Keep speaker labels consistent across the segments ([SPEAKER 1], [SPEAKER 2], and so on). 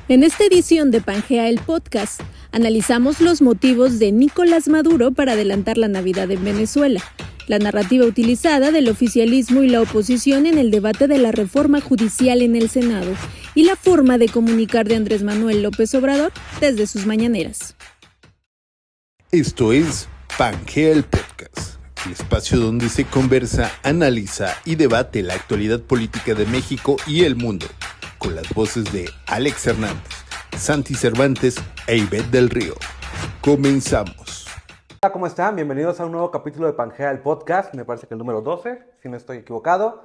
[SPEAKER 1] En esta edición de Pangea el Podcast, analizamos los motivos de Nicolás Maduro para adelantar la Navidad en Venezuela, la narrativa utilizada del oficialismo y la oposición en el debate de la reforma judicial en el Senado y la forma de comunicar de Andrés Manuel López Obrador desde sus mañaneras.
[SPEAKER 2] Esto es Pangea el Podcast, el espacio donde se conversa, analiza y debate la actualidad política de México y el mundo, con las voces de Alex Hernández, Santi Cervantes e Ivette del Río. Comenzamos.
[SPEAKER 3] Hola, ¿cómo están? Bienvenidos a un nuevo capítulo de Pangea el Podcast, me parece que el número 12, si no estoy equivocado.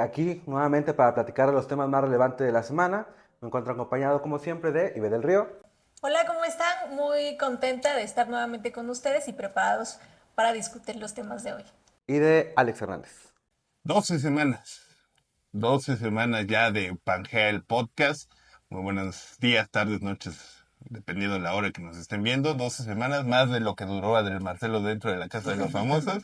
[SPEAKER 3] Aquí nuevamente para platicar de los temas más relevantes de la semana. Me encuentro acompañado como siempre de Ivette del Río.
[SPEAKER 4] Hola, ¿cómo están? Muy contenta de estar nuevamente con ustedes y preparados para discutir los temas de hoy.
[SPEAKER 3] Y de Alex Hernández.
[SPEAKER 2] 12 semanas ya de Pangea el Podcast. Muy buenos días, tardes, noches, dependiendo de la hora que nos estén viendo. 12 semanas, más de lo que duró Adriel Marcelo dentro de la Casa de los Famosos.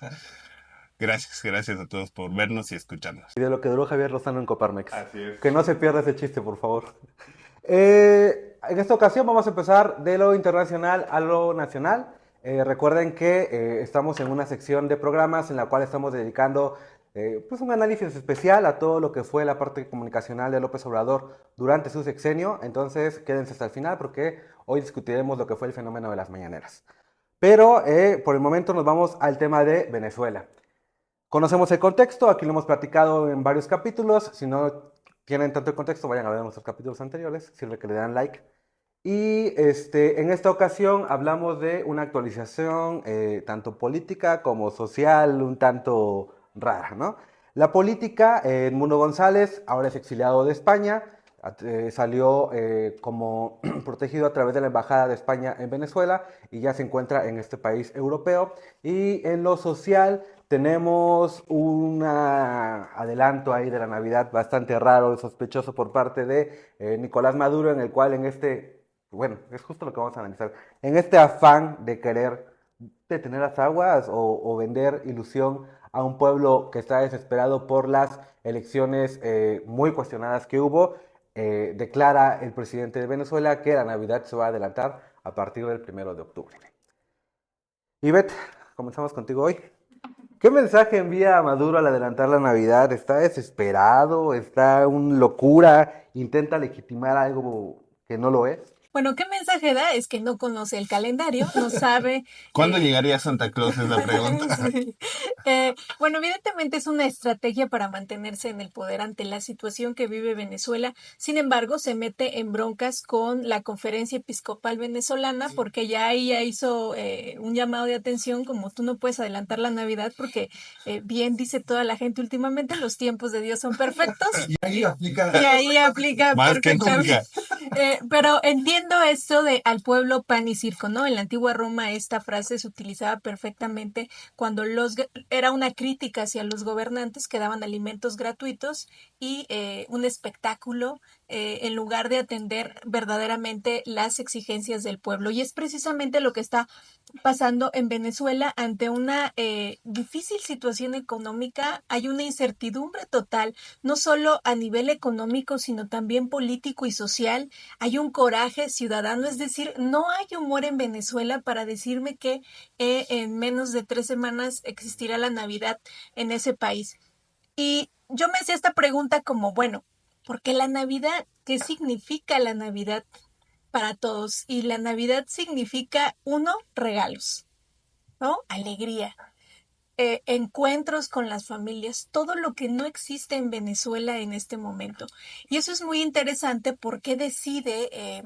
[SPEAKER 2] Gracias a todos por vernos y escucharnos.
[SPEAKER 3] Y de lo que duró Javier Lozano en Coparmex.
[SPEAKER 2] Así es.
[SPEAKER 3] Que no se pierda ese chiste, por favor. En esta ocasión vamos a empezar de lo internacional a lo nacional. Recuerden que estamos en una sección de programas en la cual estamos dedicando pues un análisis especial a todo lo que fue la parte comunicacional de López Obrador durante su sexenio. Entonces quédense hasta el final porque hoy discutiremos lo que fue el fenómeno de las mañaneras. Pero por el momento nos vamos al tema de Venezuela. Conocemos el contexto, aquí lo hemos platicado en varios capítulos. Si no tienen tanto el contexto, vayan a ver nuestros capítulos anteriores, sirve que le dan like. Y en esta ocasión hablamos de una actualización tanto política como social, un tanto rara, ¿no? La política, Edmundo González, ahora es exiliado de España, salió como protegido a través de la Embajada de España en Venezuela y ya se encuentra en este país europeo. Y en lo social tenemos un adelanto ahí de la Navidad bastante raro y sospechoso por parte de Nicolás Maduro, en el cual bueno, es justo lo que vamos a analizar, en este afán de querer detener las aguas o vender ilusión a un pueblo que está desesperado por las elecciones muy cuestionadas que hubo, declara el presidente de Venezuela que la Navidad se va a adelantar a partir del 1 de octubre. Ivette, comenzamos contigo hoy. ¿Qué mensaje envía a Maduro al adelantar la Navidad? ¿Está desesperado? ¿Está en locura? ¿Intenta legitimar algo que no lo es?
[SPEAKER 4] Bueno, ¿qué mensaje da? Es que no conoce el calendario, no sabe...
[SPEAKER 2] ¿Cuándo llegaría Santa Claus? Es la pregunta.
[SPEAKER 4] Sí. Bueno, evidentemente es una estrategia para mantenerse en el poder ante la situación que vive Venezuela. Sin embargo, se mete en broncas con la Conferencia Episcopal Venezolana porque ya ella hizo un llamado de atención como tú no puedes adelantar la Navidad porque bien dice toda la gente últimamente, los tiempos de Dios son perfectos. Y ahí aplica
[SPEAKER 2] Más que
[SPEAKER 4] perfectamente.
[SPEAKER 2] nunca.
[SPEAKER 4] Pero entiendo esto de al pueblo pan y circo, ¿no? En la antigua Roma esta frase se utilizaba perfectamente cuando era una crítica hacia los gobernantes que daban alimentos gratuitos y un espectáculo en lugar de atender verdaderamente las exigencias del pueblo. Y es precisamente lo que está pasando en Venezuela ante una difícil situación económica. Hay una incertidumbre total, no solo a nivel económico, sino también político y social. Hay un coraje ciudadano, es decir, no hay humor en Venezuela para decirme que en menos de 3 semanas existirá la Navidad en ese país. Y yo me hacía esta pregunta como, bueno, ¿por qué la Navidad? ¿Qué significa la Navidad para todos? Y la Navidad significa, uno, regalos, ¿no? Alegría, encuentros con las familias, todo lo que no existe en Venezuela en este momento. Y eso es muy interesante porque decide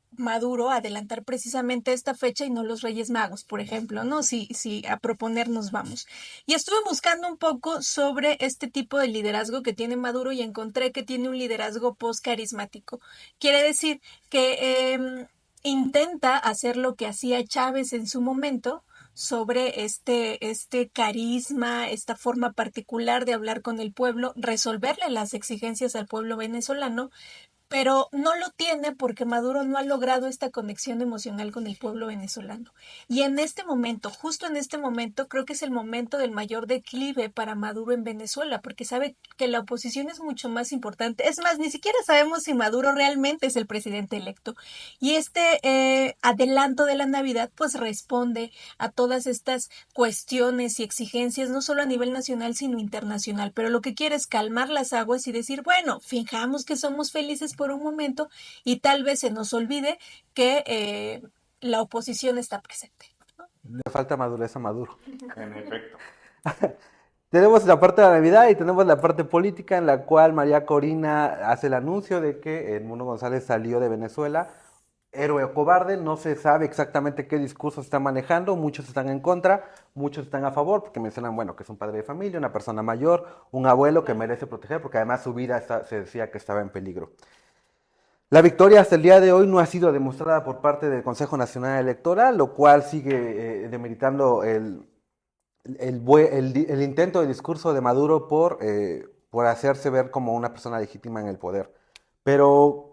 [SPEAKER 4] Maduro adelantar precisamente esta fecha y no los Reyes Magos, por ejemplo, ¿no? Si a proponernos vamos. Y estuve buscando un poco sobre este tipo de liderazgo que tiene Maduro y encontré que tiene un liderazgo post-carismático. Quiere decir que intenta hacer lo que hacía Chávez en su momento, sobre este carisma, esta forma particular de hablar con el pueblo, resolverle las exigencias al pueblo venezolano, pero no lo tiene porque Maduro no ha logrado esta conexión emocional con el pueblo venezolano. Y en este momento, justo en este momento, creo que es el momento del mayor declive para Maduro en Venezuela, porque sabe que la oposición es mucho más importante. Es más, ni siquiera sabemos si Maduro realmente es el presidente electo. Y este adelanto de la Navidad, pues responde a todas estas cuestiones y exigencias, no solo a nivel nacional, sino internacional. Pero lo que quiere es calmar las aguas y decir, bueno, fijamos que somos felices por un momento y tal vez se nos olvide que la oposición está presente.
[SPEAKER 3] Le falta madurez a Maduro.
[SPEAKER 2] En efecto.
[SPEAKER 3] Tenemos la parte de la Navidad y tenemos la parte política en la cual María Corina hace el anuncio de que Edmundo González salió de Venezuela. Héroe o cobarde, no se sabe exactamente qué discurso está manejando, muchos están en contra, muchos están a favor, porque mencionan, bueno, que es un padre de familia, una persona mayor, un abuelo que merece proteger, porque además su vida se decía que estaba en peligro. La victoria hasta el día de hoy no ha sido demostrada por parte del Consejo Nacional Electoral, lo cual sigue demeritando el intento de discurso de Maduro por hacerse ver como una persona legítima en el poder. Pero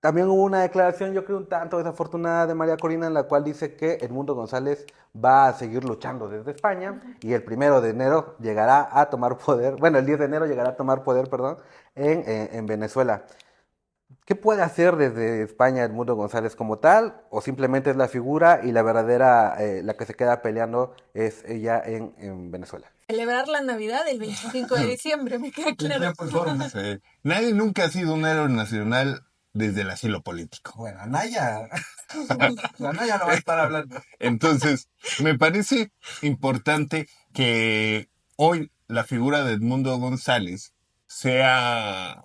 [SPEAKER 3] también hubo una declaración, yo creo, un tanto desafortunada de María Corina, en la cual dice que Edmundo González va a seguir luchando desde España y el 1 de enero llegará a tomar poder, bueno, el 10 de enero llegará a tomar poder, perdón, en Venezuela. ¿Qué puede hacer desde España Edmundo González como tal? ¿O simplemente es la figura y la verdadera, la que se queda peleando es ella en Venezuela?
[SPEAKER 4] Celebrar la Navidad el 25 de diciembre, me queda claro.
[SPEAKER 2] Sí. Nadie nunca ha sido un héroe nacional desde el asilo político.
[SPEAKER 3] Bueno, Anaya, Anaya no va a estar hablando.
[SPEAKER 2] Entonces, me parece importante que hoy la figura de Edmundo González sea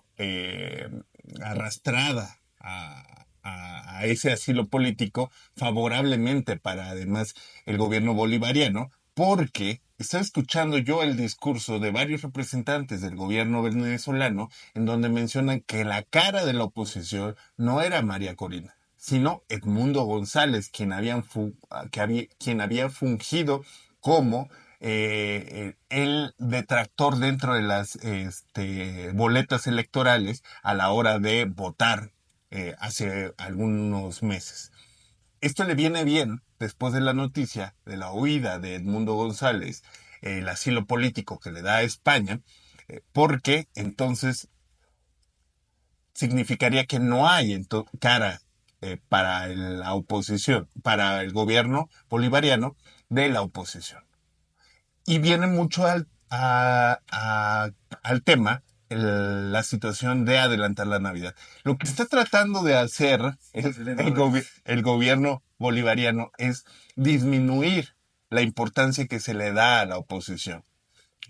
[SPEAKER 2] arrastrada a ese asilo político favorablemente para además el gobierno bolivariano, porque estaba escuchando yo el discurso de varios representantes del gobierno venezolano en donde mencionan que la cara de la oposición no era María Corina, sino Edmundo González, quien había fungido como el detractor dentro de las boletas electorales a la hora de votar hace algunos meses. Esto le viene bien después de la noticia de la huida de Edmundo González, el asilo político que le da a España, porque entonces significaría que no hay cara para la oposición, para el gobierno bolivariano de la oposición. Y viene mucho al tema la situación de adelantar la Navidad. Lo que está tratando de hacer el gobierno bolivariano es disminuir la importancia que se le da a la oposición.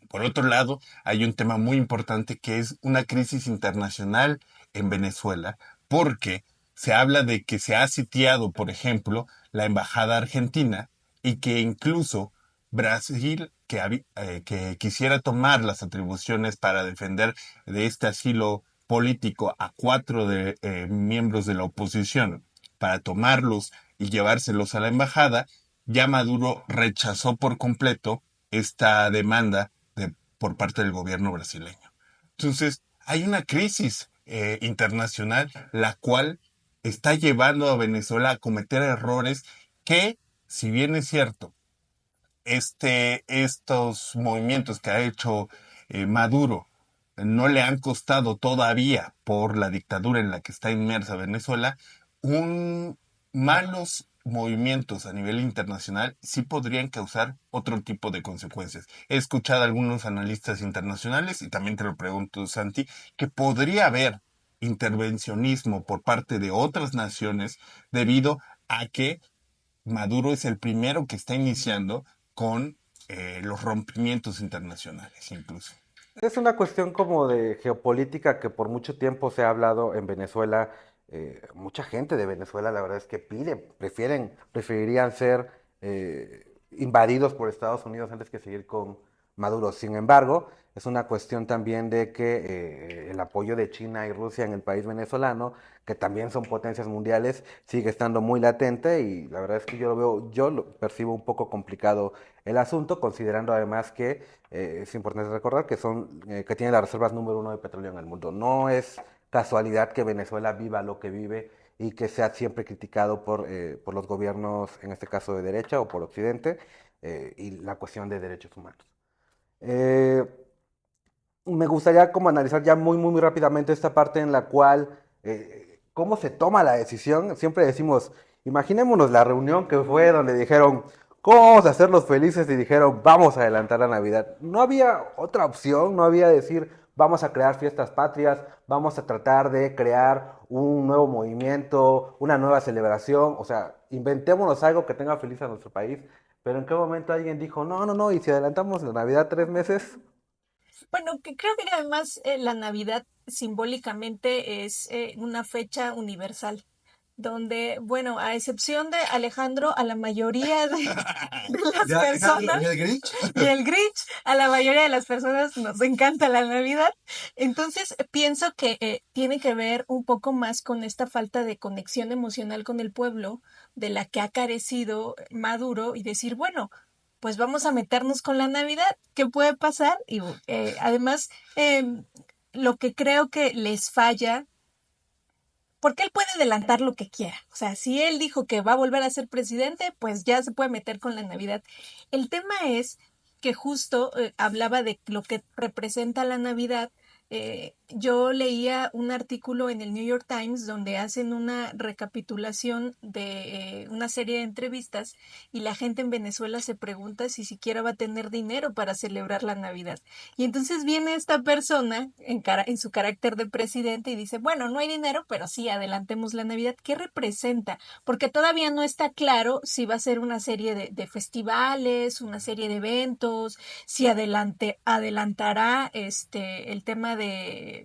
[SPEAKER 2] Por otro lado, hay un tema muy importante que es una crisis internacional en Venezuela, porque se habla de que se ha sitiado, por ejemplo, la embajada argentina y que incluso Brasil, que quisiera tomar las atribuciones para defender de este asilo político a 4 miembros de la oposición, para tomarlos y llevárselos a la embajada, ya Maduro rechazó por completo esta demanda por parte del gobierno brasileño. Entonces, hay una crisis internacional la cual está llevando a Venezuela a cometer errores que, si bien es cierto, estos movimientos que ha hecho Maduro no le han costado todavía por la dictadura en la que está inmersa Venezuela, malos movimientos a nivel internacional sí podrían causar otro tipo de consecuencias. He escuchado a algunos analistas internacionales, y también te lo pregunto, Santi, que podría haber intervencionismo por parte de otras naciones debido a que Maduro es el primero que está iniciando con los rompimientos internacionales incluso.
[SPEAKER 3] Es una cuestión como de geopolítica que por mucho tiempo se ha hablado en Venezuela. Mucha gente de Venezuela, la verdad es que preferirían ser invadidos por Estados Unidos antes que seguir con Maduro. Sin embargo, es una cuestión también de que el apoyo de China y Rusia en el país venezolano, que también son potencias mundiales, sigue estando muy latente y la verdad es que yo lo percibo un poco complicado el asunto, considerando además que es importante recordar que que tiene las reservas número 1 de petróleo en el mundo. No es casualidad que Venezuela viva lo que vive y que sea siempre criticado por los gobiernos, en este caso de derecha o por Occidente, y la cuestión de derechos humanos. Eh, Me gustaría como analizar ya muy rápidamente esta parte en la cual, cómo se toma la decisión. Siempre decimos, imaginémonos la reunión que fue donde dijeron, ¿cómo vamos a hacerlos felices? Y dijeron, vamos a adelantar la Navidad. No había otra opción, no había decir, vamos a crear fiestas patrias, vamos a tratar de crear un nuevo movimiento, una nueva celebración. O sea, inventémonos algo que tenga feliz a nuestro país. Pero ¿en qué momento alguien dijo, no, y si adelantamos la Navidad 3 meses?
[SPEAKER 4] Bueno, que creo que además la Navidad simbólicamente es una fecha universal, donde, bueno, a excepción de Alejandro, a la mayoría de las
[SPEAKER 5] ¿Ya Alejandro
[SPEAKER 4] personas
[SPEAKER 5] y el Grinch?
[SPEAKER 4] y el Grinch, a la mayoría de las personas nos encanta la Navidad. Entonces, pienso que tiene que ver un poco más con esta falta de conexión emocional con el pueblo, de la que ha carecido Maduro, y decir, bueno, pues vamos a meternos con la Navidad, ¿qué puede pasar? Y además, lo que creo que les falla, porque él puede adelantar lo que quiera. O sea, si él dijo que va a volver a ser presidente, pues ya se puede meter con la Navidad. El tema es que justo hablaba de lo que representa la Navidad. Yo leía un artículo en el New York Times donde hacen una recapitulación de una serie de entrevistas, y la gente en Venezuela se pregunta si siquiera va a tener dinero para celebrar la Navidad. Y entonces viene esta persona en su carácter de presidente y dice, bueno, no hay dinero, pero sí, adelantemos la Navidad. ¿Qué representa? Porque todavía no está claro si va a ser una serie de festivales, una serie de eventos, si adelantará el tema de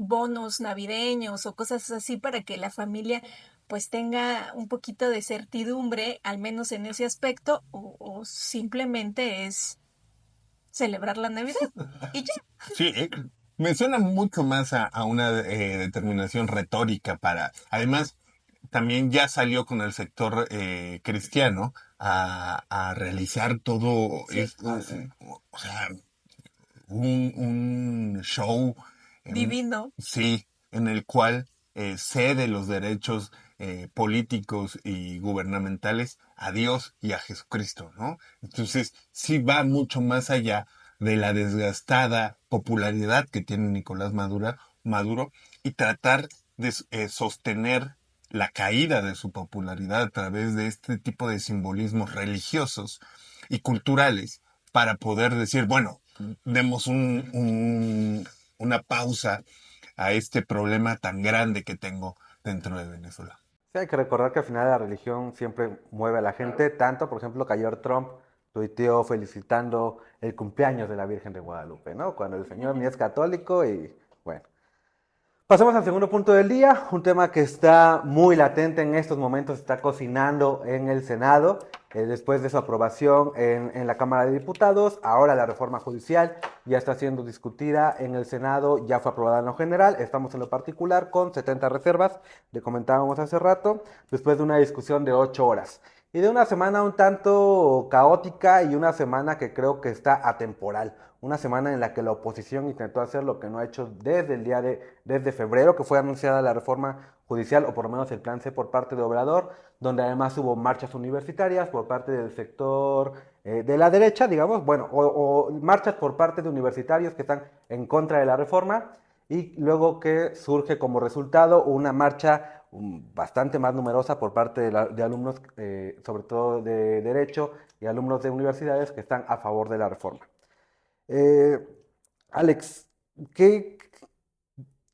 [SPEAKER 4] bonos navideños o cosas así para que la familia pues tenga un poquito de certidumbre, al menos en ese aspecto, o simplemente es celebrar la Navidad y ya.
[SPEAKER 5] Sí, me suena mucho más a una determinación retórica para... Además, también ya salió con el sector cristiano a realizar todo
[SPEAKER 4] Sí,
[SPEAKER 5] esto, o sea, un show,
[SPEAKER 4] divino.
[SPEAKER 5] sí, en el cual cede los derechos políticos y gubernamentales a Dios y a Jesucristo, ¿no? Entonces, sí va mucho más allá de la desgastada popularidad que tiene Nicolás Maduro, y tratar de sostener la caída de su popularidad a través de este tipo de simbolismos religiosos y culturales para poder decir, bueno, demos una pausa a este problema tan grande que tengo dentro de Venezuela.
[SPEAKER 3] Sí, hay que recordar que al final la religión siempre mueve a la gente, tanto, por ejemplo, que ayer Trump tuiteó felicitando el cumpleaños de la Virgen de Guadalupe, ¿no? Cuando el señor ni es católico y bueno. Pasemos al segundo punto del día, un tema que está muy latente en estos momentos, está cocinando en el Senado, después de su aprobación en la Cámara de Diputados. Ahora la reforma judicial ya está siendo discutida en el Senado, ya fue aprobada en lo general, estamos en lo particular con 70 reservas, le comentábamos hace rato, después de una discusión de 8 horas. Y de una semana un tanto caótica y una semana que creo que está atemporal. Una semana en la que la oposición intentó hacer lo que no ha hecho desde febrero, que fue anunciada la reforma judicial, o por lo menos el plan C por parte de Obrador, donde además hubo marchas universitarias por parte del sector de la derecha, digamos, bueno, o marchas por parte de universitarios que están en contra de la reforma, y luego que surge como resultado una marcha bastante más numerosa por parte de alumnos, sobre todo de derecho, y alumnos de universidades que están a favor de la reforma. Eh, Alex, ¿qué,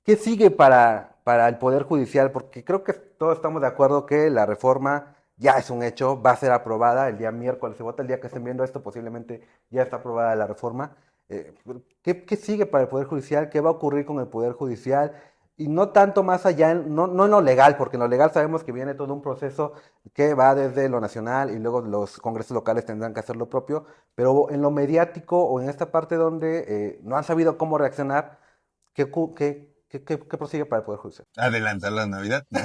[SPEAKER 3] qué sigue para el Poder Judicial? Porque creo que todos estamos de acuerdo que la reforma ya es un hecho, va a ser aprobada el día miércoles, se vota el día que estén viendo esto, posiblemente ya está aprobada la reforma. Eh, ¿Qué sigue para el Poder Judicial? ¿Qué va a ocurrir con el Poder Judicial? Y no tanto más allá, no en lo legal, porque en lo legal sabemos que viene todo un proceso que va desde lo nacional y luego los congresos locales tendrán que hacer lo propio, pero en lo mediático o en esta parte donde no han sabido cómo reaccionar, ¿qué prosigue para el Poder Judicial?
[SPEAKER 5] Adelantar la Navidad, ¿no?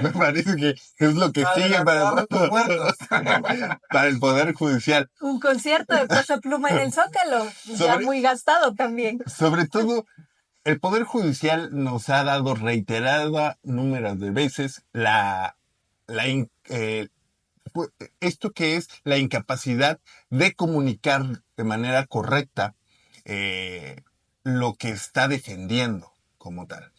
[SPEAKER 5] Me parece que es lo que sigue para el Poder Judicial.
[SPEAKER 4] Un concierto de Peso Pluma en el Zócalo, ya
[SPEAKER 5] Sobre,
[SPEAKER 4] muy gastado también.
[SPEAKER 5] sobre todo el Poder Judicial nos ha dado reiterada números de veces la in- pu- esto que es la incapacidad de comunicar de manera correcta eh, lo que está defendiendo como tal.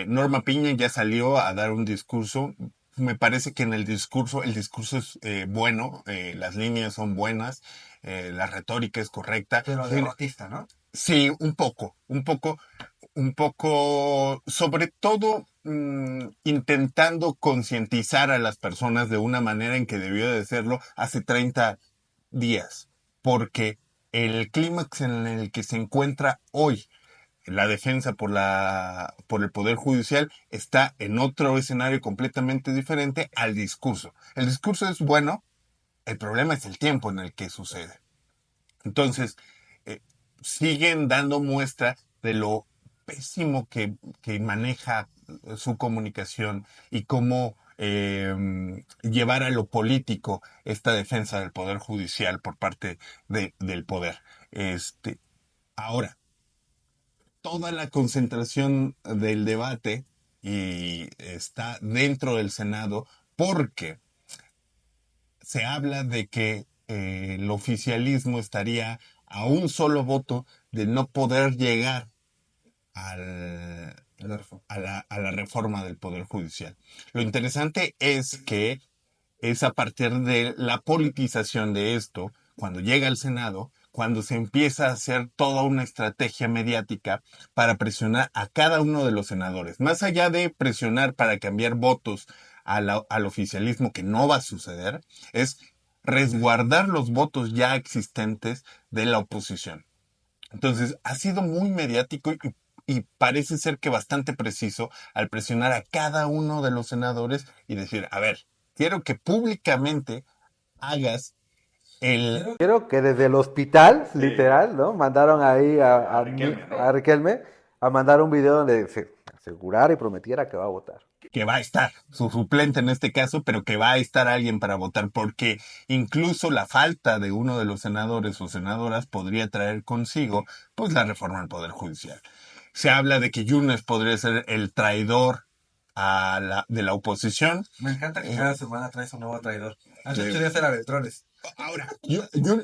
[SPEAKER 5] Norma Piña ya salió a dar un discurso. Me parece que en el discurso es bueno, las líneas son buenas, la retórica es correcta.
[SPEAKER 3] Pero derrotista, ¿no?
[SPEAKER 5] Sí, un poco, sobre todo intentando concientizar a las personas de una manera en que debió de hacerlo hace 30 días, porque el clímax en el que se encuentra hoy la defensa por el Poder Judicial está en otro escenario completamente diferente al discurso. El discurso es bueno, el problema es el tiempo en el que sucede. Entonces, eh, siguen dando muestra de lo pésimo que maneja su comunicación y cómo llevar a lo político esta defensa del Poder Judicial por parte del poder. Este, ahora, toda la concentración del debate y está dentro del Senado porque se habla de que el oficialismo estaría a un solo voto de no poder llegar al, a la reforma del Poder Judicial. Lo interesante es que es a partir de la politización de esto, cuando llega al Senado, cuando se empieza a hacer toda una estrategia mediática para presionar a cada uno de los senadores. Más allá de presionar para cambiar votos al oficialismo, que no va a suceder, es resguardar los votos ya existentes de la oposición. Entonces, ha sido muy mediático y parece ser que bastante preciso al presionar a cada uno de los senadores y decir, a ver, quiero que públicamente hagas el...
[SPEAKER 3] Quiero que desde el hospital, literal, ¿no? Mandaron ahí a Riquelme a mandar un video donde se asegurara y prometiera que va a votar.
[SPEAKER 5] que va a estar, su suplente en este caso, pero que va a estar alguien para votar, porque incluso la falta de uno de los senadores o senadoras podría traer consigo, pues, la reforma al Poder Judicial. Se habla de que Yunes podría ser el traidor de la oposición.
[SPEAKER 3] Me encanta que cada semana traes un nuevo traidor. Hace
[SPEAKER 5] Sí.
[SPEAKER 3] 8 días era Beltrones.
[SPEAKER 5] Ahora,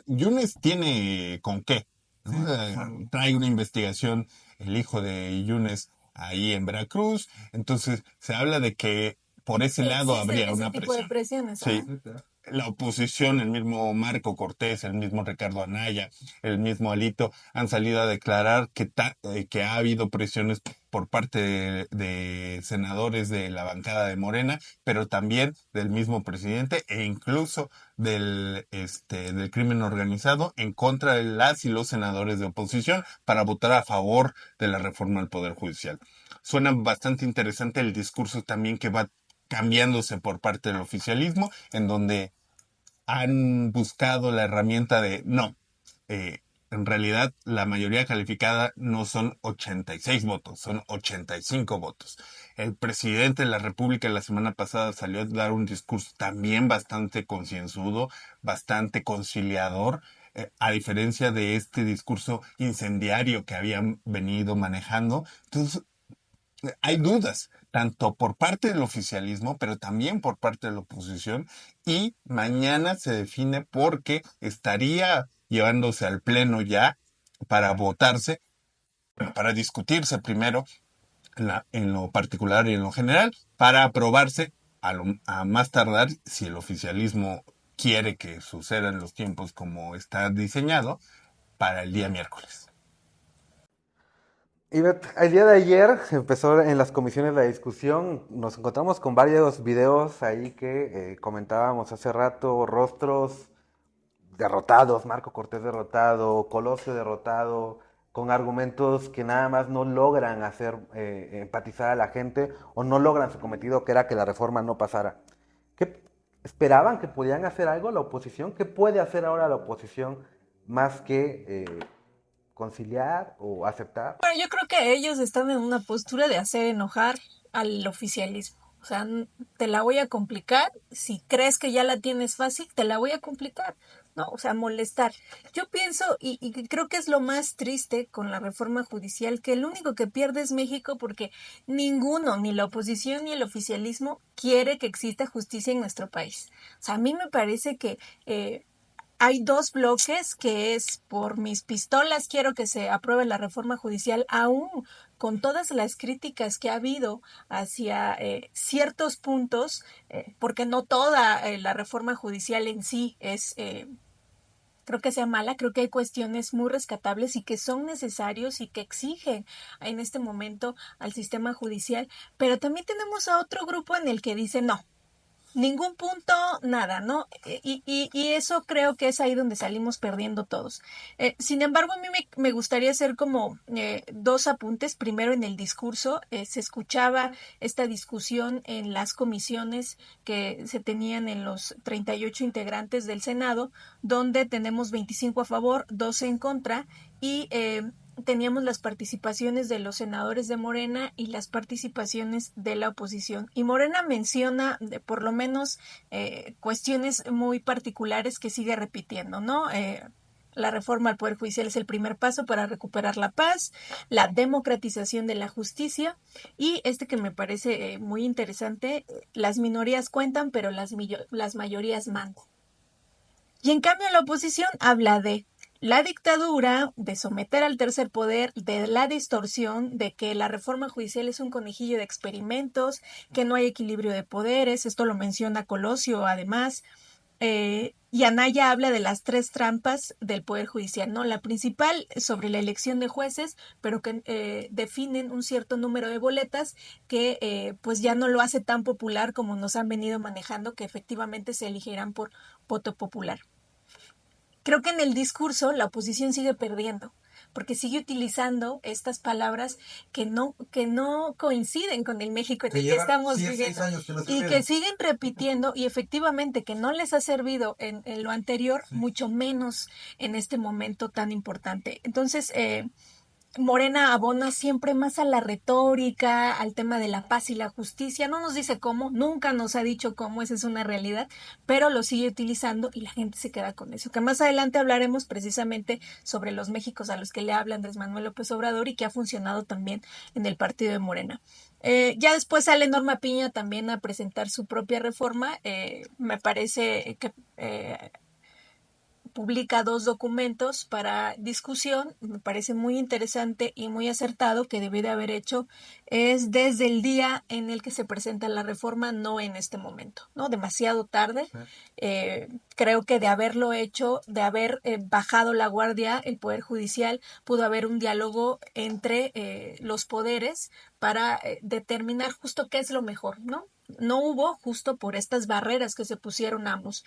[SPEAKER 5] Yunes tiene con qué, ¿no? Trae una investigación el hijo de Yunes ahí en Veracruz, entonces se habla de que por ese lado
[SPEAKER 4] Existen
[SPEAKER 5] habría
[SPEAKER 4] ese
[SPEAKER 5] una
[SPEAKER 4] tipo de
[SPEAKER 5] presión.
[SPEAKER 4] presiones.
[SPEAKER 5] Sí,
[SPEAKER 4] Ajá.
[SPEAKER 5] la oposición, el mismo Marco Cortés, el mismo Ricardo Anaya, el mismo Alito, han salido a declarar que ha habido presiones por parte de senadores de la bancada de Morena, pero también del mismo presidente e incluso del crimen organizado en contra de las y los senadores de oposición para votar a favor de la reforma al Poder Judicial. Suena bastante interesante el discurso también que va cambiándose por parte del oficialismo, en donde han buscado la herramienta de no, eh, en realidad la mayoría calificada no son 86 votos, son 85 votos. El presidente de la República la semana pasada salió a dar un discurso también bastante concienzudo, bastante conciliador, a diferencia de este discurso incendiario que habían venido manejando. Entonces, hay dudas, tanto por parte del oficialismo, pero también por parte de la oposición, y mañana se define porque estaría llevándose al pleno ya para votarse, para discutirse primero en lo particular y en lo general, para aprobarse a más tardar, si el oficialismo quiere que sucedan los tiempos como está diseñado, para el día miércoles.
[SPEAKER 3] Y el día de ayer empezó en las comisiones la discusión, nos encontramos con varios videos ahí que comentábamos hace rato, rostros derrotados, Marco Cortés derrotado, Colosio derrotado, con argumentos que nada más no logran hacer empatizar a la gente o no logran su cometido, que era que la reforma no pasara. ¿Qué esperaban que podían hacer algo la oposición? ¿Qué puede hacer ahora la oposición más que conciliar o aceptar?
[SPEAKER 4] Bueno, yo creo que ellos están en una postura de hacer enojar al oficialismo. O sea, te la voy a complicar. Si crees que ya la tienes fácil, te la voy a complicar. ¿no? O sea, molestar. Yo pienso, y creo que es lo más triste con la reforma judicial, que el único que pierde es México porque ninguno, ni la oposición ni el oficialismo, quiere que exista justicia en nuestro país. O sea, a mí me parece que hay dos bloques, que es por mis pistolas quiero que se apruebe la reforma judicial, aún con todas las críticas que ha habido hacia ciertos puntos, porque no toda la reforma judicial en sí es creo que sea mala, creo que hay cuestiones muy rescatables y que son necesarios y que exigen en este momento al sistema judicial, pero también tenemos a otro grupo en el que dice no. Ningún punto, nada, ¿no? Y eso creo que es ahí donde salimos perdiendo todos. Sin embargo, a mí me gustaría hacer como dos apuntes. Primero, en el discurso, se escuchaba esta discusión en las comisiones que se tenían en los 38 integrantes del Senado, donde tenemos 25 a favor, 12 en contra, y teníamos las participaciones de los senadores de Morena y las participaciones de la oposición. Y Morena menciona por lo menos cuestiones muy particulares que sigue repitiendo, ¿no? La reforma al Poder Judicial es el primer paso para recuperar la paz, la democratización de la justicia y este que me parece muy interesante, las minorías cuentan, pero las mayorías mandan. Y en cambio la oposición habla de la dictadura, de someter al tercer poder, de la distorsión, de que la reforma judicial es un conejillo de experimentos, que no hay equilibrio de poderes, esto lo menciona Colosio además, y Anaya habla de las tres trampas del Poder Judicial, ¿no? La principal sobre la elección de jueces, pero que definen un cierto número de boletas que pues ya no lo hace tan popular como nos han venido manejando, que efectivamente se elegirán por voto popular. Creo que en el discurso la oposición sigue perdiendo, porque sigue utilizando estas palabras que no coinciden con el México en el que estamos viviendo y que siguen repitiendo y efectivamente que no les ha servido en lo anterior, mucho menos en este momento tan importante. Entonces, Morena abona siempre más a la retórica, al tema de la paz y la justicia. No nos dice cómo, nunca nos ha dicho cómo, esa es una realidad, pero lo sigue utilizando y la gente se queda con eso. Que más adelante hablaremos precisamente sobre los Méxicos a los que le habla Andrés Manuel López Obrador y que ha funcionado también en el partido de Morena. Ya después sale Norma Piña también a presentar su propia reforma. Me parece que publica dos documentos para discusión, me parece muy interesante y muy acertado que debe de haber hecho es desde el día en el que se presenta la reforma, no en este momento, ¿no? Demasiado tarde. Creo que de haberlo hecho, de haber bajado la guardia, el Poder Judicial, pudo haber un diálogo entre los poderes para determinar justo qué es lo mejor, ¿no? No hubo justo por estas barreras que se pusieron ambos.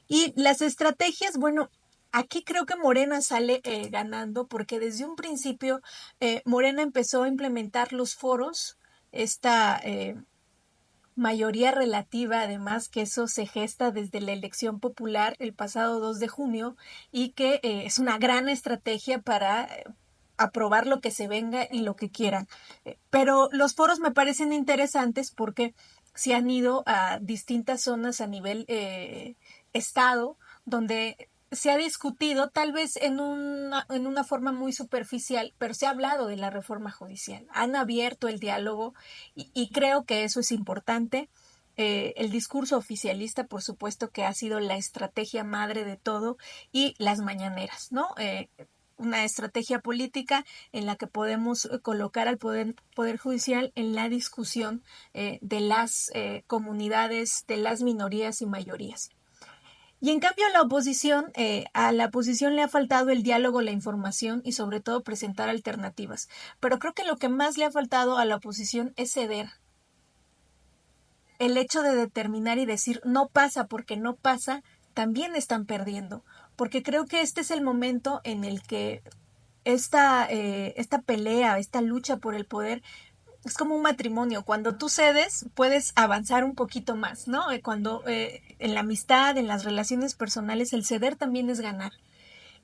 [SPEAKER 4] Y las estrategias, bueno, aquí creo que Morena sale ganando porque desde un principio Morena empezó a implementar los foros, esta mayoría relativa, además que eso se gesta desde la elección popular el pasado 2 de junio y que es una gran estrategia para aprobar lo que se venga y lo que quieran. Pero los foros me parecen interesantes porque se han ido a distintas zonas a nivel estado, donde se ha discutido, tal vez en una forma muy superficial, pero se ha hablado de la reforma judicial. Han abierto el diálogo y creo que eso es importante. El discurso oficialista, por supuesto, que ha sido la estrategia madre de todo, y las mañaneras, ¿no? Una estrategia política en la que podemos colocar al poder Judicial en la discusión de las comunidades, de las minorías y mayorías. Y en cambio a la oposición le ha faltado el diálogo, la información y sobre todo presentar alternativas. Pero creo que lo que más le ha faltado a la oposición es ceder. El hecho de determinar y decir no pasa porque no pasa, también están perdiendo. Porque creo que este es el momento en el que esta pelea, esta lucha por el poder es como un matrimonio. Cuando tú cedes, puedes avanzar un poquito más, ¿no? Cuando en la amistad, en las relaciones personales, el ceder también es ganar.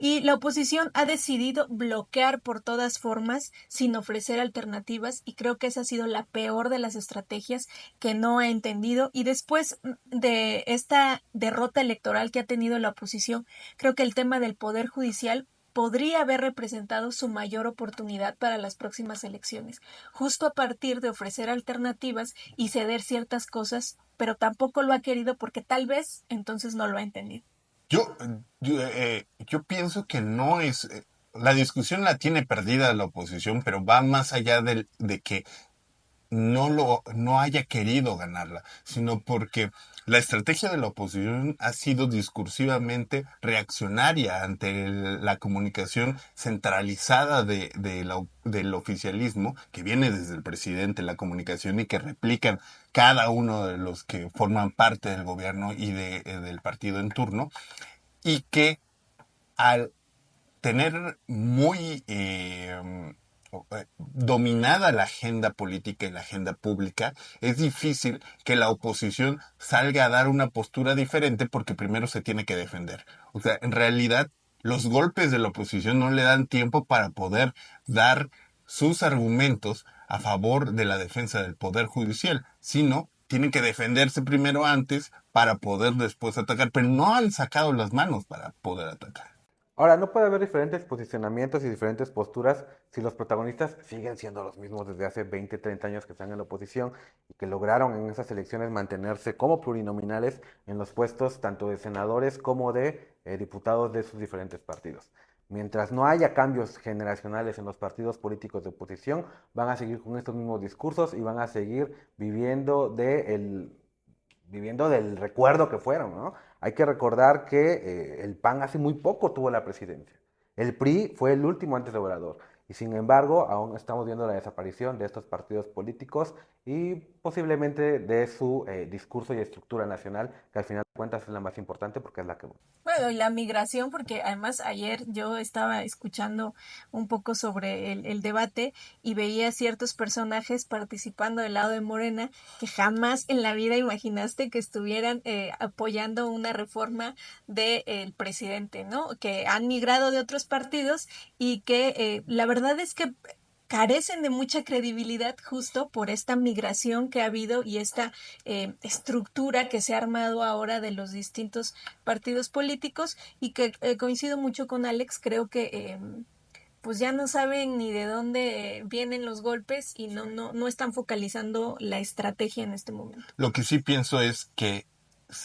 [SPEAKER 4] Y la oposición ha decidido bloquear por todas formas sin ofrecer alternativas y creo que esa ha sido la peor de las estrategias que no ha entendido. Y después de esta derrota electoral que ha tenido la oposición, creo que el tema del poder judicial podría haber representado su mayor oportunidad para las próximas elecciones, justo a partir de ofrecer alternativas y ceder ciertas cosas, pero tampoco lo ha querido porque tal vez entonces no lo ha entendido.
[SPEAKER 5] Yo pienso que no es, la discusión la tiene perdida la oposición, pero va más allá de que no haya querido ganarla, sino porque la estrategia de la oposición ha sido discursivamente reaccionaria ante la comunicación centralizada del oficialismo, que viene desde el presidente, la comunicación y que replican cada uno de los que forman parte del gobierno y del partido en turno, y que al tener muy dominada la agenda política y la agenda pública, es difícil que la oposición salga a dar una postura diferente porque primero se tiene que defender. O sea, en realidad, los golpes de la oposición no le dan tiempo para poder dar sus argumentos a favor de la defensa del poder judicial, sino tienen que defenderse primero antes para poder después atacar, pero no han sacado las manos para poder atacar.
[SPEAKER 3] Ahora, no puede haber diferentes posicionamientos y diferentes posturas si los protagonistas siguen siendo los mismos desde hace 20, 30 años que están en la oposición y que lograron en esas elecciones mantenerse como plurinominales en los puestos tanto de senadores como de diputados de sus diferentes partidos. Mientras no haya cambios generacionales en los partidos políticos de oposición, van a seguir con estos mismos discursos y van a seguir viviendo del recuerdo que fueron, ¿no? Hay que recordar que el PAN hace muy poco tuvo la presidencia. El PRI fue el último antes de Obrador. Y sin embargo, aún estamos viendo la desaparición de estos partidos políticos y posiblemente de su discurso y estructura nacional, que al final de cuentas es la más importante porque es la que...
[SPEAKER 4] Bueno, y la migración, porque además ayer yo estaba escuchando un poco sobre el debate y veía ciertos personajes participando del lado de Morena que jamás en la vida imaginaste que estuvieran apoyando una reforma del presidente, ¿no? Que han migrado de otros partidos y que la verdad es que carecen de mucha credibilidad justo por esta migración que ha habido y esta estructura que se ha armado ahora de los distintos partidos políticos y que coincido mucho con Alex, creo que pues ya no saben ni de dónde vienen los golpes y no están focalizando la estrategia en este momento.
[SPEAKER 5] Lo que sí pienso es que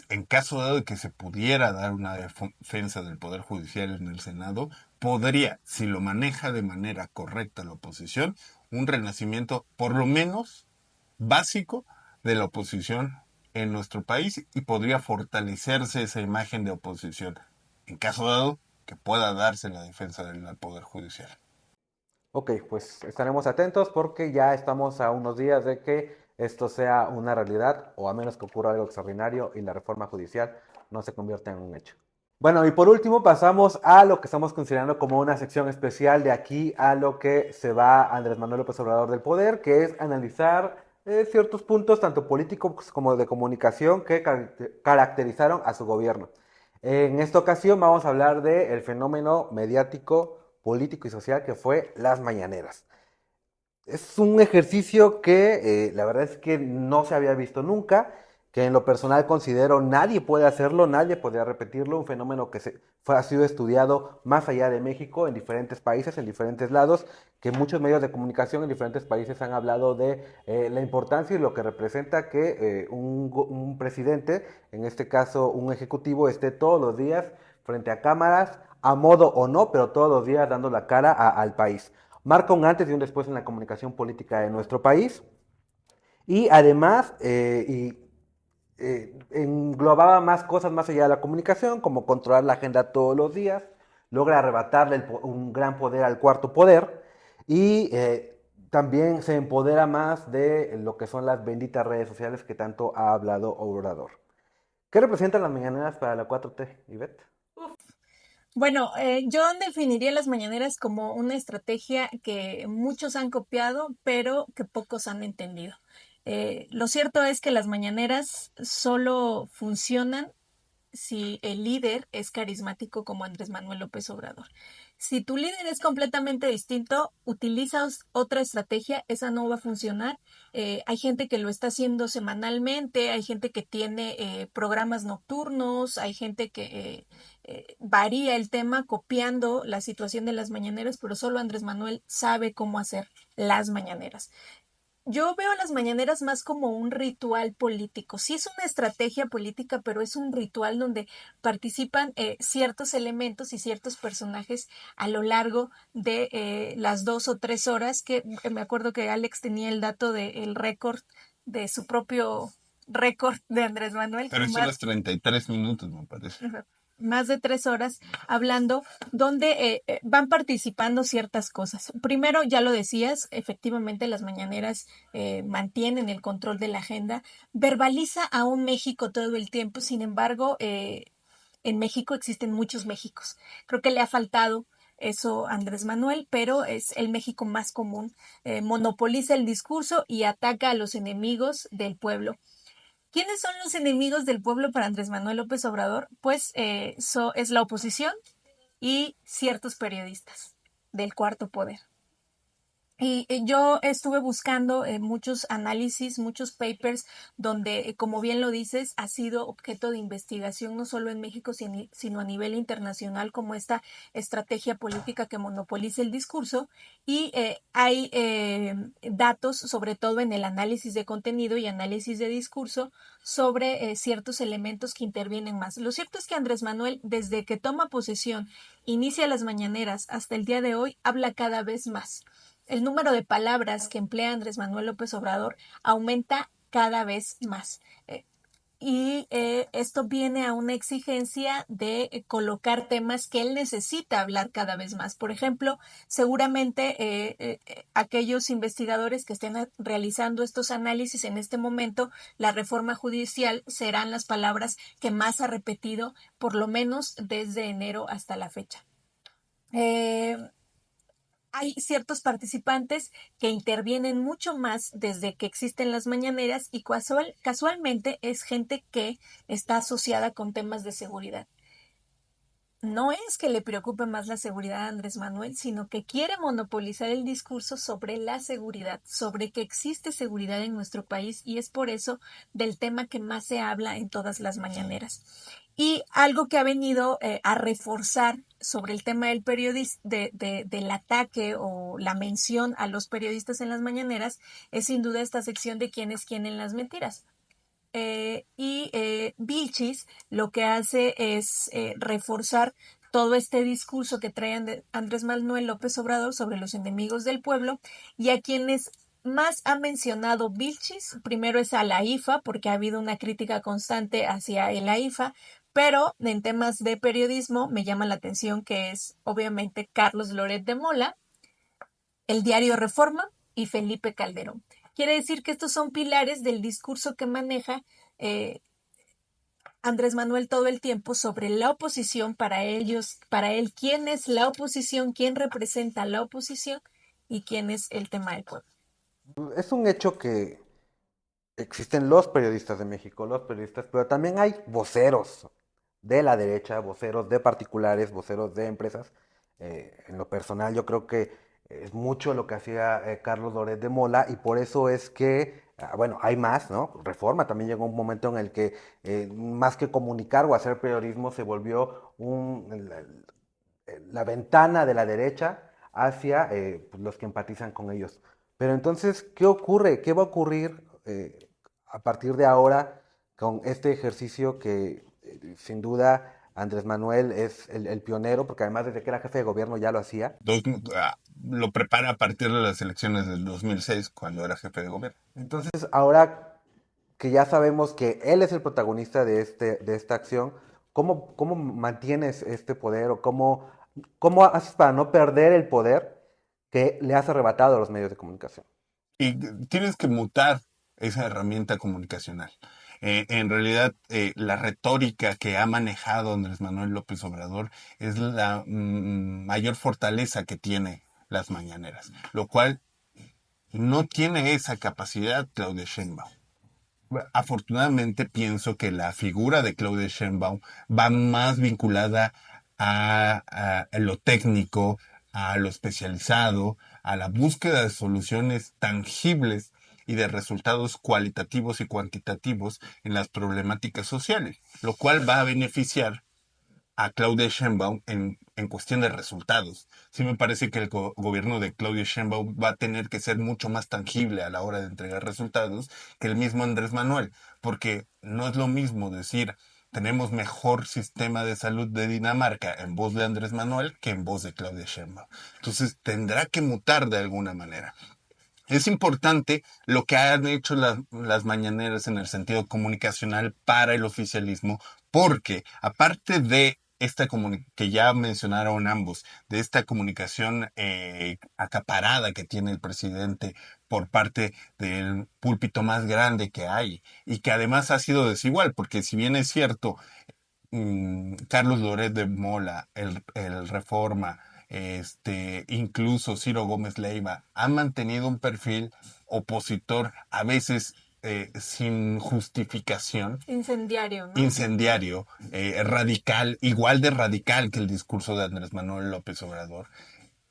[SPEAKER 5] en caso dado de que se pudiera dar una defensa del Poder Judicial en el Senado, podría, si lo maneja de manera correcta la oposición, un renacimiento por lo menos básico de la oposición en nuestro país y podría fortalecerse esa imagen de oposición en caso dado que pueda darse la defensa del Poder Judicial.
[SPEAKER 3] Ok, pues estaremos atentos porque ya estamos a unos días de que esto sea una realidad o a menos que ocurra algo extraordinario y la reforma judicial no se convierta en un hecho. Bueno, y por último pasamos a lo que estamos considerando como una sección especial de aquí a lo que se va Andrés Manuel López Obrador del poder, que es analizar ciertos puntos tanto políticos como de comunicación que caracterizaron a su gobierno. En esta ocasión vamos a hablar del fenómeno mediático, político y social que fue las mañaneras. Es un ejercicio que la verdad es que no se había visto nunca, que en lo personal considero nadie puede hacerlo, nadie podría repetirlo, un fenómeno que ha sido estudiado más allá de México, en diferentes países, en diferentes lados, que muchos medios de comunicación en diferentes países han hablado de la importancia y lo que representa que un presidente, en este caso un ejecutivo, esté todos los días frente a cámaras, a modo o no, pero todos los días dando la cara al país. Marca un antes y un después en la comunicación política de nuestro país y además englobaba más cosas más allá de la comunicación, como controlar la agenda todos los días, logra arrebatarle un gran poder al cuarto poder y también se empodera más de lo que son las benditas redes sociales que tanto ha hablado Obrador. ¿Qué representan las mañaneras para la 4T, Ivette?
[SPEAKER 4] Bueno, yo definiría las mañaneras como una estrategia que muchos han copiado, pero que pocos han entendido. Lo cierto es que las mañaneras solo funcionan si el líder es carismático como Andrés Manuel López Obrador. Si tu líder es completamente distinto, utilizas otra estrategia, esa no va a funcionar. Hay gente que lo está haciendo semanalmente, hay gente que tiene programas nocturnos, hay gente que varía el tema copiando la situación de las mañaneras, pero solo Andrés Manuel sabe cómo hacer las mañaneras. Yo veo las mañaneras más como un ritual político. Sí es una estrategia política, pero es un ritual donde participan ciertos elementos y ciertos personajes a lo largo de las 2 o 3 horas, que me acuerdo que Alex tenía el dato del récord, de su propio récord de Andrés Manuel,
[SPEAKER 5] Pero son los 33 minutos, me parece.
[SPEAKER 4] más de 3 horas hablando, donde van participando ciertas cosas. Primero, ya lo decías, efectivamente las mañaneras mantienen el control de la agenda, verbaliza a un México todo el tiempo, sin embargo, en México existen muchos Méxicos. Creo que le ha faltado eso a Andrés Manuel, pero es el México más común. Monopoliza el discurso y ataca a los enemigos del pueblo. ¿Quiénes son los enemigos del pueblo para Andrés Manuel López Obrador? Pues es la oposición y ciertos periodistas del cuarto poder. Y yo estuve buscando muchos análisis, muchos papers, donde, como bien lo dices, ha sido objeto de investigación no solo en México, sino a nivel internacional, como esta estrategia política que monopoliza el discurso. Y hay datos, sobre todo en el análisis de contenido y análisis de discurso, sobre ciertos elementos que intervienen más. Lo cierto es que Andrés Manuel, desde que toma posesión, inicia las mañaneras hasta el día de hoy, habla cada vez más. El número de palabras que emplea Andrés Manuel López Obrador aumenta cada vez más. Esto viene a una exigencia de colocar temas que él necesita hablar cada vez más. Por ejemplo, seguramente aquellos investigadores que estén realizando estos análisis en este momento, la reforma judicial serán las palabras que más ha repetido, por lo menos desde enero hasta la fecha. Hay ciertos participantes que intervienen mucho más desde que existen las mañaneras y casualmente es gente que está asociada con temas de seguridad. No es que le preocupe más la seguridad a Andrés Manuel, sino que quiere monopolizar el discurso sobre la seguridad, sobre que existe seguridad en nuestro país, y es por eso del tema que más se habla en todas las mañaneras. Y algo que ha venido a reforzar sobre el tema del del ataque o la mención a los periodistas en las mañaneras es sin duda esta sección de quién es quién en las mentiras. Vilchis lo que hace es reforzar todo este discurso que trae Andrés Manuel López Obrador sobre los enemigos del pueblo, y a quienes más ha mencionado Vilchis, primero es a la IFA, porque ha habido una crítica constante hacia el AIFA, pero en temas de periodismo me llama la atención que es obviamente Carlos Loret de Mola, el diario Reforma y Felipe Calderón. Quiere decir que estos son pilares del discurso que maneja eh, Andrés Manuel todo el tiempo sobre la oposición para ellos, para él, quién es la oposición, quién representa la oposición y quién es el tema del pueblo.
[SPEAKER 3] Es un hecho que existen los periodistas de México, los periodistas, pero también hay voceros de la derecha, voceros de particulares, voceros de empresas. En lo personal, yo creo que es mucho lo que hacía Carlos Loret de Mola, y por eso es que, bueno, hay más, ¿no? Reforma también llegó un momento en el que más que comunicar o hacer periodismo se volvió la ventana de la derecha hacia pues, los que empatizan con ellos. Pero entonces, ¿qué ocurre? ¿Qué va a ocurrir a partir de ahora con este ejercicio que sin duda Andrés Manuel es el pionero, porque además desde que era jefe de gobierno ya lo hacía?
[SPEAKER 5] Lo prepara a partir de las elecciones del 2006, cuando era jefe de gobierno.
[SPEAKER 3] Entonces, ahora que ya sabemos que él es el protagonista de esta acción, ¿cómo mantienes este poder o cómo haces para no perder el poder que le has arrebatado a los medios de comunicación?
[SPEAKER 5] Y tienes que mutar esa herramienta comunicacional. En realidad, la retórica que ha manejado Andrés Manuel López Obrador es la mayor fortaleza que tiene las mañaneras, lo cual no tiene esa capacidad Claudia Sheinbaum. Afortunadamente pienso que la figura de Claudia Sheinbaum va más vinculada a lo técnico, a lo especializado, a la búsqueda de soluciones tangibles y de resultados cualitativos y cuantitativos en las problemáticas sociales, lo cual va a beneficiar a Claudia Sheinbaum en cuestión de resultados. Sí me parece que el gobierno de Claudia Sheinbaum va a tener que ser mucho más tangible a la hora de entregar resultados que el mismo Andrés Manuel, porque no es lo mismo decir tenemos mejor sistema de salud de Dinamarca en voz de Andrés Manuel que en voz de Claudia Sheinbaum. Entonces tendrá que mutar de alguna manera. Es importante lo que han hecho las mañaneras en el sentido comunicacional para el oficialismo, porque aparte de esta que ya mencionaron ambos, de esta comunicación acaparada que tiene el presidente por parte del púlpito más grande que hay y que además ha sido desigual, porque si bien es cierto, Carlos Loret de Mola, el Reforma, incluso Ciro Gómez Leiva, han mantenido un perfil opositor, a veces sin justificación,
[SPEAKER 4] Incendiario, ¿no?
[SPEAKER 5] incendiario, radical, igual de radical que el discurso de Andrés Manuel López Obrador,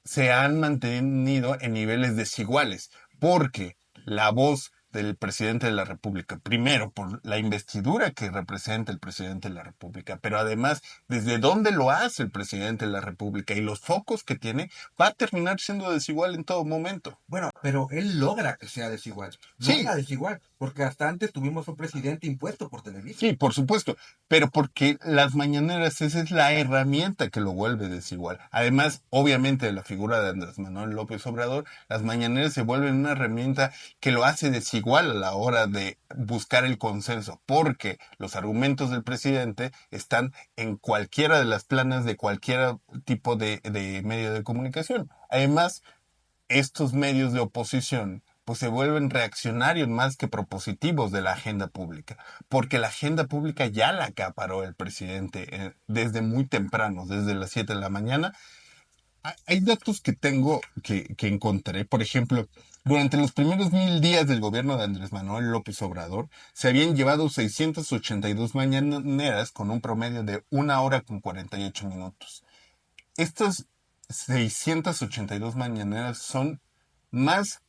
[SPEAKER 5] se han mantenido en niveles desiguales, porque la voz del presidente de la República, primero por la investidura que representa el presidente de la República, pero además desde dónde lo hace el presidente de la República y los focos que tiene, va a terminar siendo desigual en todo momento.
[SPEAKER 6] Bueno, pero él logra que sea desigual.
[SPEAKER 5] Sí,
[SPEAKER 6] Logra desigual, porque hasta antes tuvimos un presidente impuesto por Televisa.
[SPEAKER 5] sí, por supuesto, pero porque las mañaneras esa es la herramienta que lo vuelve desigual. Además, obviamente, de la figura de Andrés Manuel López Obrador, las mañaneras se vuelven una herramienta que lo hace desigual a la hora de buscar el consenso, porque los argumentos del presidente están en cualquiera de las planas de cualquier tipo de medio de comunicación. Además, estos medios de oposición pues se vuelven reaccionarios más que propositivos de la agenda pública, porque la agenda pública ya la acaparó el presidente desde muy temprano, desde las 7 de la mañana. Hay datos que tengo que encontré, por ejemplo, durante los primeros 1000 días del gobierno de Andrés Manuel López Obrador, se habían llevado 682 mañaneras con un promedio de 1 hora con 48 minutos. Estas 682 mañaneras son más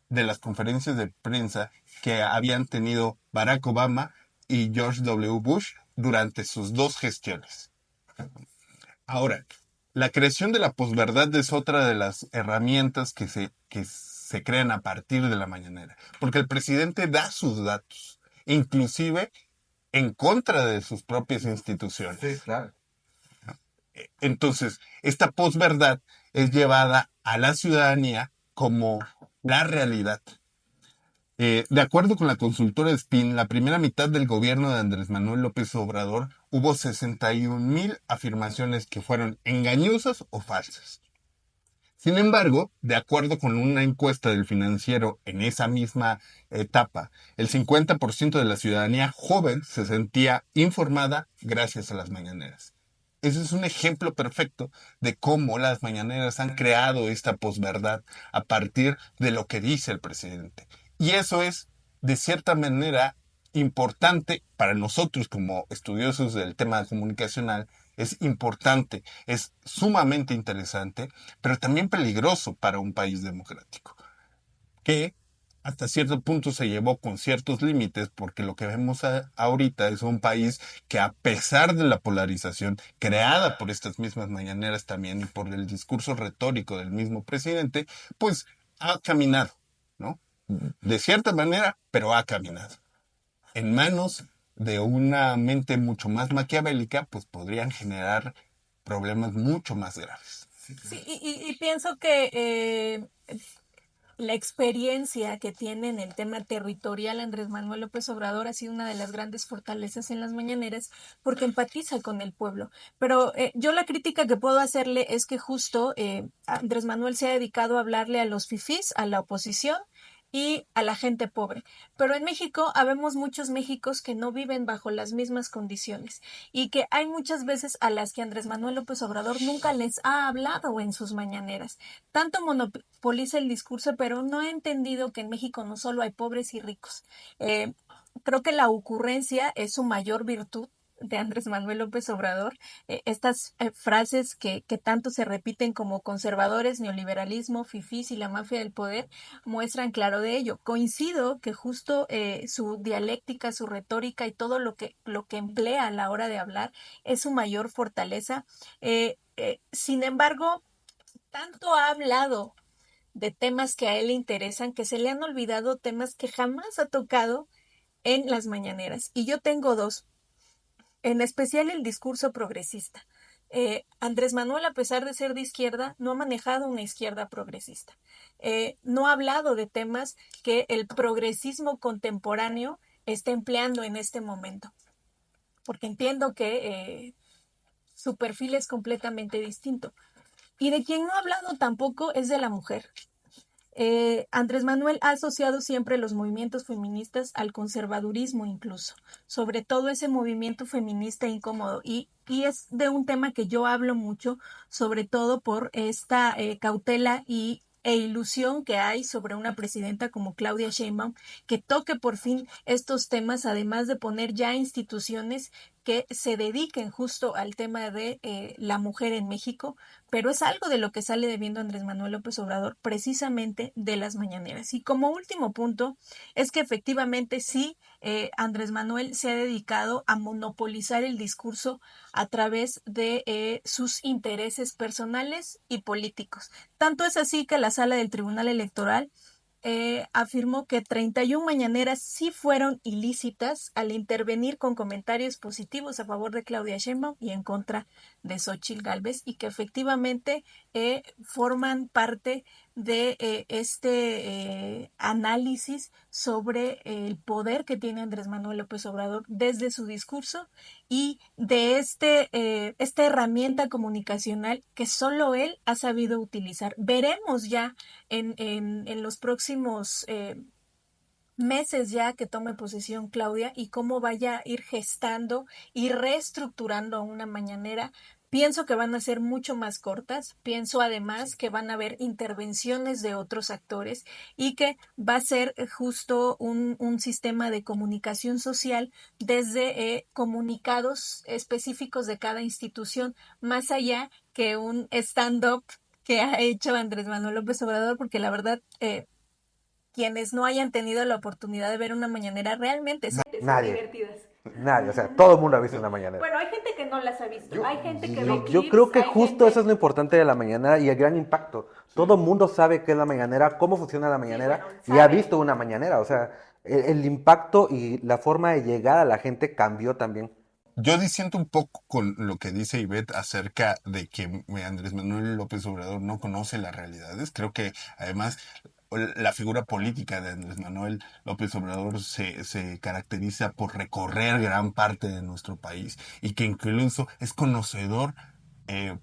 [SPEAKER 5] de las conferencias de prensa que habían tenido Barack Obama y George W. Bush durante sus dos gestiones. Ahora, la creación de la posverdad es otra de las herramientas que se crean a partir de la mañanera, porque el presidente da sus datos, inclusive en contra de sus propias instituciones.
[SPEAKER 6] Sí, claro.
[SPEAKER 5] Entonces, esta posverdad es llevada a la ciudadanía como la realidad. De acuerdo con la consultora SPIN, la primera mitad del gobierno de Andrés Manuel López Obrador hubo 61,000 afirmaciones que fueron engañosas o falsas. Sin embargo, de acuerdo con una encuesta del Financiero en esa misma etapa, el 50% de la ciudadanía joven se sentía informada gracias a las mañaneras. Ese es un ejemplo perfecto de cómo las mañaneras han creado esta posverdad a partir de lo que dice el presidente. Y eso es, de cierta manera, importante para nosotros como estudiosos del tema comunicacional. Es importante, es sumamente interesante, pero también peligroso para un país democrático, que hasta cierto punto se llevó con ciertos límites, porque lo que vemos ahorita es un país que, a pesar de la polarización creada por estas mismas mañaneras también y por el discurso retórico del mismo presidente, pues ha caminado, ¿no? De cierta manera, pero ha caminado. En manos de una mente mucho más maquiavélica, pues podrían generar problemas mucho más graves.
[SPEAKER 4] Sí, y pienso que la experiencia que tiene en el tema territorial Andrés Manuel López Obrador ha sido una de las grandes fortalezas en las mañaneras porque empatiza con el pueblo. Pero yo la crítica que puedo hacerle es que justo Andrés Manuel se ha dedicado a hablarle a los fifís, a la oposición y a la gente pobre. Pero en México habemos muchos Méxicos que no viven bajo las mismas condiciones y que hay muchas veces a las que Andrés Manuel López Obrador nunca les ha hablado en sus mañaneras. Tanto monopoliza el discurso, pero no ha entendido que en México no solo hay pobres y ricos. creo que la ocurrencia es su mayor virtud de Andrés Manuel López Obrador. Estas frases que tanto se repiten como conservadores, neoliberalismo, fifís y la mafia del poder muestran claro de ello. Coincido que justo su dialéctica, su retórica y todo lo que emplea a la hora de hablar es su mayor fortaleza. Sin embargo, tanto ha hablado de temas que a él le interesan que se le han olvidado temas que jamás ha tocado en las mañaneras. Y yo tengo dos, en especial el discurso progresista. Andrés Manuel, a pesar de ser de izquierda, no ha manejado una izquierda progresista. No ha hablado de temas que el progresismo contemporáneo está empleando en este momento, porque entiendo que su perfil es completamente distinto. Y de quien no ha hablado tampoco es de la mujer. Andrés Manuel ha asociado siempre los movimientos feministas al conservadurismo incluso, sobre todo ese movimiento feminista incómodo. Y es de un tema que yo hablo mucho, sobre todo por esta cautela e ilusión que hay sobre una presidenta como Claudia Sheinbaum, que toque por fin estos temas, además de poner ya instituciones que se dediquen justo al tema de la mujer en México, pero es algo de lo que sale debiendo Andrés Manuel López Obrador precisamente de las mañaneras. Y como último punto, es que efectivamente sí, Andrés Manuel se ha dedicado a monopolizar el discurso a través de sus intereses personales y políticos. Tanto es así que la sala del Tribunal Electoral afirmó que 31 mañaneras sí fueron ilícitas al intervenir con comentarios positivos a favor de Claudia Sheinbaum y en contra de Xóchitl Gálvez, y que efectivamente forman parte de análisis sobre el poder que tiene Andrés Manuel López Obrador desde su discurso y de esta herramienta comunicacional que solo él ha sabido utilizar. Veremos ya en los próximos meses ya que tome posesión Claudia y cómo vaya a ir gestando y reestructurando una mañanera. Pienso que van a ser mucho más cortas, pienso además que van a haber intervenciones de otros actores y que va a ser justo un sistema de comunicación social desde comunicados específicos de cada institución, más allá que un stand-up que ha hecho Andrés Manuel López Obrador, porque la verdad, quienes no hayan tenido la oportunidad de ver una mañanera realmente son
[SPEAKER 3] Nadie.
[SPEAKER 4] divertidas.
[SPEAKER 3] Nadie, o sea, todo el mundo ha visto una mañanera.
[SPEAKER 4] Bueno, hay gente que no las ha visto, hay gente que ve
[SPEAKER 3] Yo
[SPEAKER 4] clips,
[SPEAKER 3] creo que
[SPEAKER 4] hay
[SPEAKER 3] justo
[SPEAKER 4] gente...
[SPEAKER 3] eso es lo importante de la mañanera y el gran impacto. Todo el mundo sabe qué es la mañanera, cómo funciona la mañanera
[SPEAKER 4] bueno,
[SPEAKER 3] y ha
[SPEAKER 4] sabe.
[SPEAKER 3] visto una mañanera. O sea, el impacto y la forma de llegar a la gente cambió también.
[SPEAKER 5] Yo disiento un poco con lo que dice Ivette acerca de que Andrés Manuel López Obrador no conoce las realidades. Creo que además la figura política de Andrés Manuel López Obrador se caracteriza por recorrer gran parte de nuestro país y que incluso es conocedor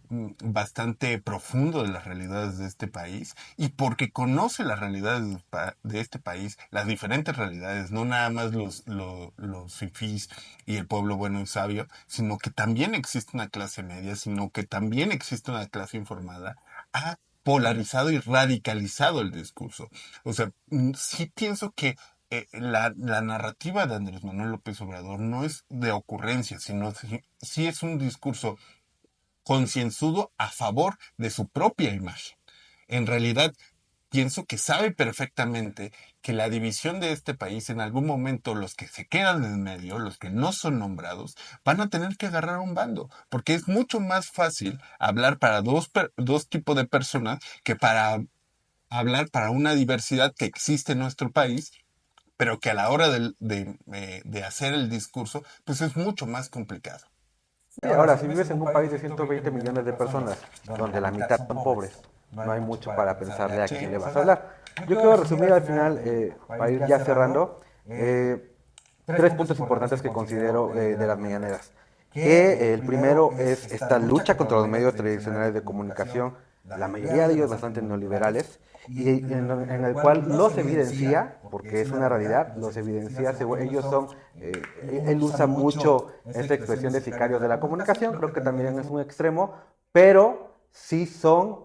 [SPEAKER 5] bastante profundo de las realidades de este país y porque conoce las realidades de este país, las diferentes realidades, no nada más los fifís y el pueblo bueno y sabio, sino que también existe una clase media, sino que también existe una clase informada, ha polarizado y radicalizado el discurso. O sea, sí pienso que la narrativa de Andrés Manuel López Obrador no es de ocurrencia, sino sí es un discurso concienzudo a favor de su propia imagen. En realidad, pienso que sabe perfectamente que la división de este país, en algún momento los que se quedan en medio, los que no son nombrados, van a tener que agarrar un bando, porque es mucho más fácil hablar para dos tipos de personas que para hablar para una diversidad que existe en nuestro país, pero que a la hora de hacer el discurso, pues es mucho más complicado.
[SPEAKER 3] Y ahora, si vives en un país de 120 millones de personas, donde la mitad son pobres, no hay mucho para pensarle a quién le vas a hablar. Yo quiero resumir al final, para ir ya cerrando, tres puntos importantes que considero de las mañaneras. Que el primero es esta lucha contra los medios tradicionales de comunicación, la mayoría de ellos bastante neoliberales, y en el cual los evidencia, porque es una realidad, los evidencia, ellos son, él usa mucho esta expresión de sicarios de la comunicación, creo que también es un extremo, pero sí son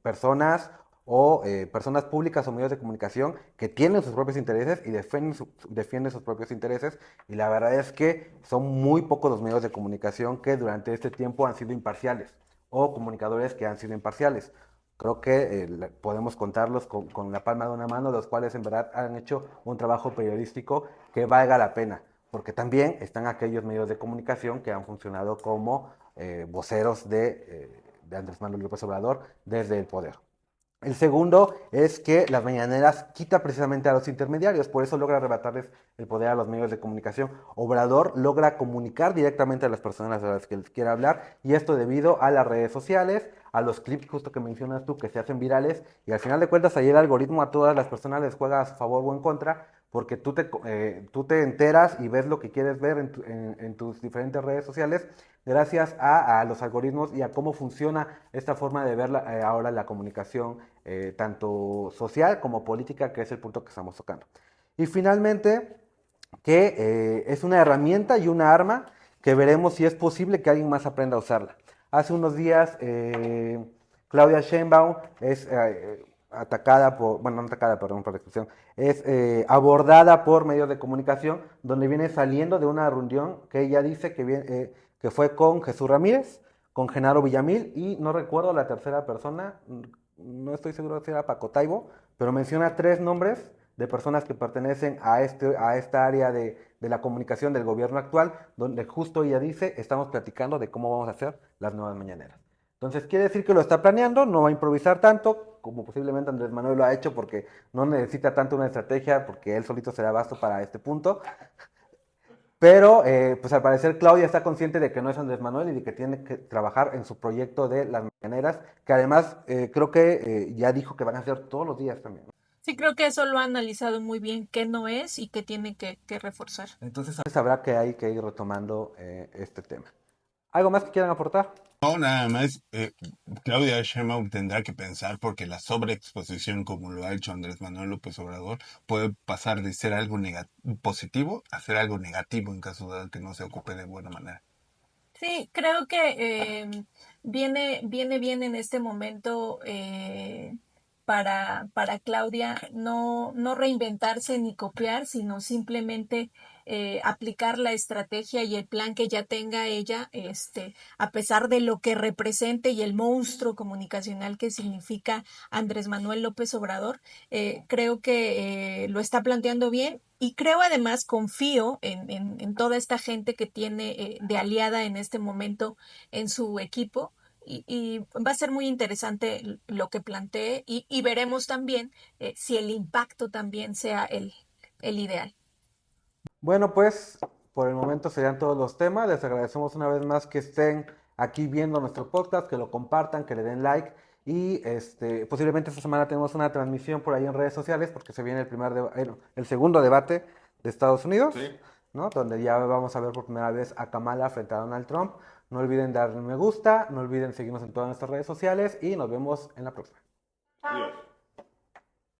[SPEAKER 3] personas o personas públicas o medios de comunicación que tienen sus propios intereses y defienden sus propios intereses, y la verdad es que son muy pocos los medios de comunicación que durante este tiempo han sido imparciales o comunicadores que han sido imparciales. Creo que podemos contarlos con la palma de una mano, los cuales en verdad han hecho un trabajo periodístico que valga la pena, porque también están aquellos medios de comunicación que han funcionado como voceros de Andrés Manuel López Obrador desde el poder. El segundo es que las mañaneras quita precisamente a los intermediarios, por eso logra arrebatarles el poder a los medios de comunicación. Obrador logra comunicar directamente a las personas a las que les quiere hablar, y esto debido a las redes sociales, a los clips justo que mencionas tú que se hacen virales, y al final de cuentas ahí el algoritmo a todas las personas les juega a su favor o en contra, porque tú te enteras y ves lo que quieres ver en tus diferentes redes sociales gracias a los algoritmos y a cómo funciona esta forma de ver ahora la comunicación, tanto social como política, que es el punto que estamos tocando. Y finalmente, que es una herramienta y una arma que veremos si es posible que alguien más aprenda a usarla. Hace unos días, Claudia Sheinbaum es atacada por, bueno, no atacada, perdón por la expresión, es abordada por medios de comunicación, donde viene saliendo de una reunión que ella dice que fue con Jesús Ramírez, con Genaro Villamil, y no recuerdo la tercera persona, no estoy seguro si era Paco Taibo, pero menciona 3 nombres de personas que pertenecen a esta área de la comunicación del gobierno actual, donde justo ella dice, estamos platicando de cómo vamos a hacer las nuevas mañaneras. Entonces quiere decir que lo está planeando, no va a improvisar tanto, como posiblemente Andrés Manuel lo ha hecho, porque no necesita tanto una estrategia, porque él solito se da abasto para este punto. Pero, pues al parecer Claudia está consciente de que no es Andrés Manuel y de que tiene que trabajar en su proyecto de las mañaneras, que además creo que ya dijo que van a hacer todos los días también, ¿no?
[SPEAKER 4] Sí, creo que eso lo ha analizado muy bien, qué no es y qué tiene que reforzar.
[SPEAKER 3] Entonces habrá que hay que ir retomando este tema. ¿Algo más que quieran aportar?
[SPEAKER 5] No, nada más, Claudia Sheinbaum tendrá que pensar porque la sobreexposición, como lo ha hecho Andrés Manuel López Obrador, puede pasar de ser algo positivo a ser algo negativo en caso de que no se ocupe de buena manera.
[SPEAKER 4] Sí, creo que viene bien en este momento para Claudia no reinventarse ni copiar, sino simplemente aplicar la estrategia y el plan que ya tenga ella, a pesar de lo que represente y el monstruo comunicacional que significa Andrés Manuel López Obrador. Creo que lo está planteando bien. Y creo además, confío en toda esta gente que tiene de aliada en este momento en su equipo, y va a ser muy interesante lo que plantee, y veremos también si el impacto también sea el ideal.
[SPEAKER 3] Bueno, pues por el momento serían todos los temas. Les agradecemos una vez más que estén aquí viendo nuestro podcast, que lo compartan, que le den like. Y posiblemente esta semana tenemos una transmisión por ahí en redes sociales, porque se viene el segundo debate de Estados Unidos,
[SPEAKER 5] Sí.
[SPEAKER 3] ¿no? Donde ya vamos a ver por primera vez a Kamala frente a Donald Trump. No olviden darle me gusta, no olviden seguirnos en todas nuestras redes sociales y nos vemos en la próxima.
[SPEAKER 5] Adiós.